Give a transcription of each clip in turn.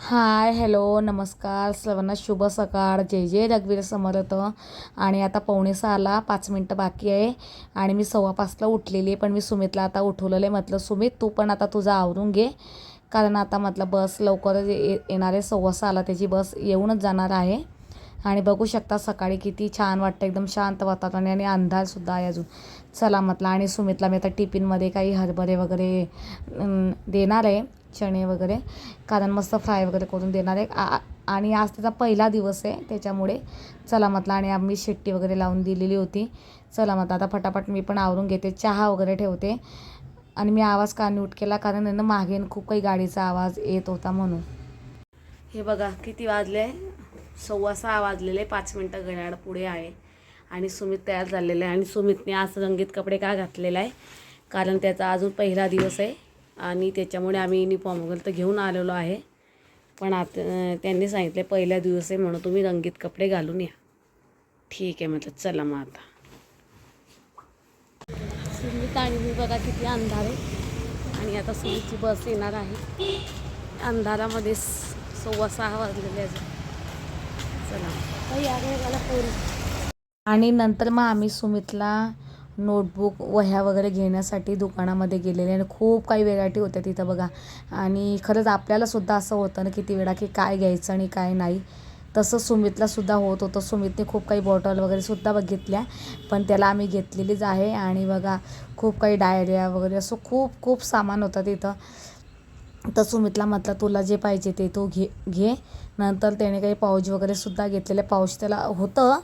हाय, hello, नमस्कार सर्वांना, शुभ सकाळ. जय जय रघुवीर समर्थ. आणि आता 5:45, 5 मिनटं बाकी आहे आणि मी 5:15ला उठलेली आहे. पण मी सुमितला आता उठवलेलं आहे. म्हटलं सुमित तू पण आता तुझं आवरून घे, कारण आता म्हटलं बस लवकरच येणार आहे. 6:15ला त्याची बस येऊनच जाणार आहे. आणि बघू शकता सकाळी किती छान वाटतं, एकदम शांत वातावरण आणि अंधारसुद्धा आहे अजून. चला म्हटलं. आणि सुमितला मी आता टिफिनमध्ये काही हरभरे वगैरे देणार आहे, चणे वगैरे, कारण मस्त फ्राय वगैरे करून देणार आहे. आणि आज त्याचा पहिला दिवस आहे त्याच्यामुळे चला म्हटलं. आणि आम्ही शेट्टी वगैरे लावून दिलेली होती. चला म्हटलं आता फटाफट मी पण आवरून घेते, चहा वगैरे ठेवते. आणि मी आवाज का म्यूट केला, कारण आहे ना मागे खूप काही गाडीचा आवाज येत होता म्हणून. हे बघा किती वाजले, 6:15 वाजलेले. 5 मिनटं घड्याळ पुढे आहे. आणि सुमित तयार झालेलं आहे. आणि सुमितने आज रंगीत कपडे का घातलेला आहे, कारण त्याचा अजून पहिला दिवस आहे आणि त्याच्यामुळे आम्ही युनिफॉर्म वगैरे तर घेऊन आलेलो आहे. पण आता त्यांनी सांगितले पहिला दिवस आहे म्हणून तुम्ही रंगीत कपडे घालून या. ठीक आहे म्हटलं. चला मग आता सुमित आणि मी बघा किती अंधार आहे. आणि आता सुमितची बस येणार आहे. अंधारामध्ये 6:15 वाजलेले अजून. चला काही आगे मला पोरी. आणि नंतर मग आम्ही सुमितला नोटबुक वह्या वगैरे घेण्यासाठी दुकानामध्ये गेलेले. आणि खूप काही व्हेरायटी होत्या तिथं बघा. आणि खरंच आपल्यालासुद्धा असं होतं ना किती वेळा की काय घ्यायचं आणि काय नाही. तसं सुमितलासुद्धा होत होतं. सुमितने खूप काही बॉटल वगैरेसुद्धा बघितल्या, पण त्याला आम्ही घेतलेलीच आहे. आणि बघा खूप काही डायऱ्या वगैरे असं खूप खूप सामान होतं तिथं. तर सुमितला म्हटलं तुला जे पाहिजे ते तू घे. नंतर त्याने काही पाऊच वगैरेसुद्धा घेतलेले. पाऊच त्याला होतं,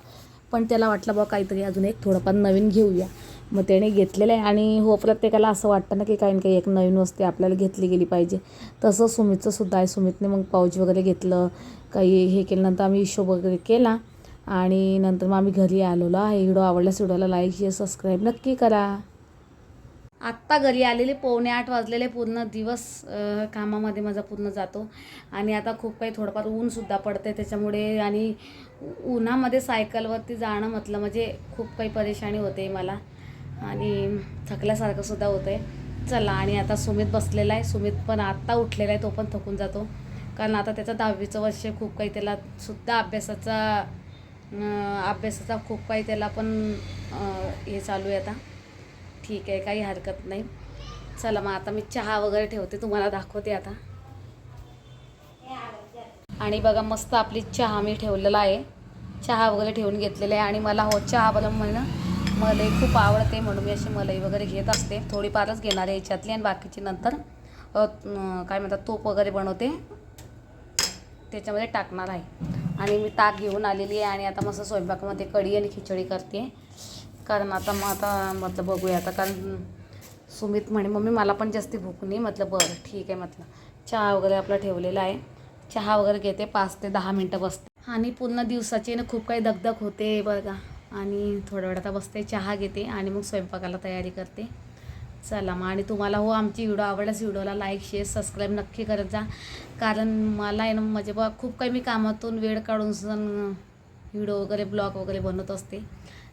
पण त्याला वाटलं बघा काहीतरी अजून एक थोडंफार नवीन घेऊया. मग त्याने घेतलेलं आहे. आणि हो, प्रत्येकाला असं वाटतं ना की काही ना काही एक नवीन वस्तू आपल्याला घेतली गेली पाहिजे. तसं सुमितचंसुद्धा आहे. सुमितने मग पाऊच वगैरे घेतलं, काही हे केलं. नंतर आम्ही हिशोब वगैरे केला आणि नंतर मग आम्ही घरी आलेलो आहे. व्हिडिओ आवडल्यास व्हिडिओला लाईक शेअर सबस्क्राईब नक्की करा. आत्ता घरी आलेले 7:45 वाजलेले. पूर्ण दिवस कामामध्ये माझा पूर्ण जातो. आणि आता खूप काही थोडंफार ऊनसुद्धा पडते त्याच्यामुळे. आणि उन्हामध्ये सायकलवरती जाणं म्हटलं म्हणजे खूप काही परेशानी होते मला. आणि थकल्यासारखंसुद्धा होतं आहे. चला. आणि आता सुमित बसलेला आहे. सुमित पण आत्ता उठलेला आहे. तो पण थकून जातो, कारण आता त्याचं 10वीचं वर्ष. खूप काही त्याला सुद्धा अभ्यासाचा खूप काही त्याला पण हे चालू आहे आता. ठीक आहे, काही हरकत नाही. चला मग आता मी चहा वगैरे ठेवते, तुम्हाला दाखवते आता. आणि बघा मस्त आपली चहा मी ठेवलेला आहे. चहा वगैरे ठेवून घेतलेला आहे. आणि मला चहा बनवणं मलाई खूप आवडते, म्हणून मी अशी मलाई वगैरे घेत असते. थोडीफारच घेणार आहे याच्यातली, आणि बाकीची नंतर काय म्हणतात तूप वगैरे बनवते त्याच्यामध्ये टाकणार आहे. आणि मी ताक घेऊन आलेली आहे. आणि आता मस्त स्वयंपाकामध्ये कढी आणि खिचडी करते, कारण आता म्हटलं बघूया आता. कारण सुमित म्हणे मम्मी मला पण जास्ती भूक नाही. म्हटलं बरं ठीक आहे. म्हटलं चहा वगैरे आपला ठेवलेला आहे. चहा वगैरे घेते, 5 ते 10 मिनटं बसते. आणि पूर्ण दिवसाची ना खूप काही दगदग होते बघा. आणि थोड्या वेळात बसते, चहा घेते आणि मग स्वयंपाकाला तयारी करते. चला मग. आणि तुम्हाला आमची व्हिडिओ आवडल्यास व्हिडिओला लाईक शेअर सबस्क्राईब नक्की करत जा, कारण मला आहे ना म्हणजे बघा खूप काही मी कामातून वेळ काढून व्हिडिओ वगैरे ब्लॉग वगैरे बनवत असते.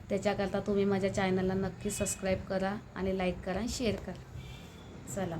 त्याच्याकरता तुम्ही माझ्या चॅनलला नक्की सबस्क्राईब करा आणि लाईक करा आणि शेअर करा. चला.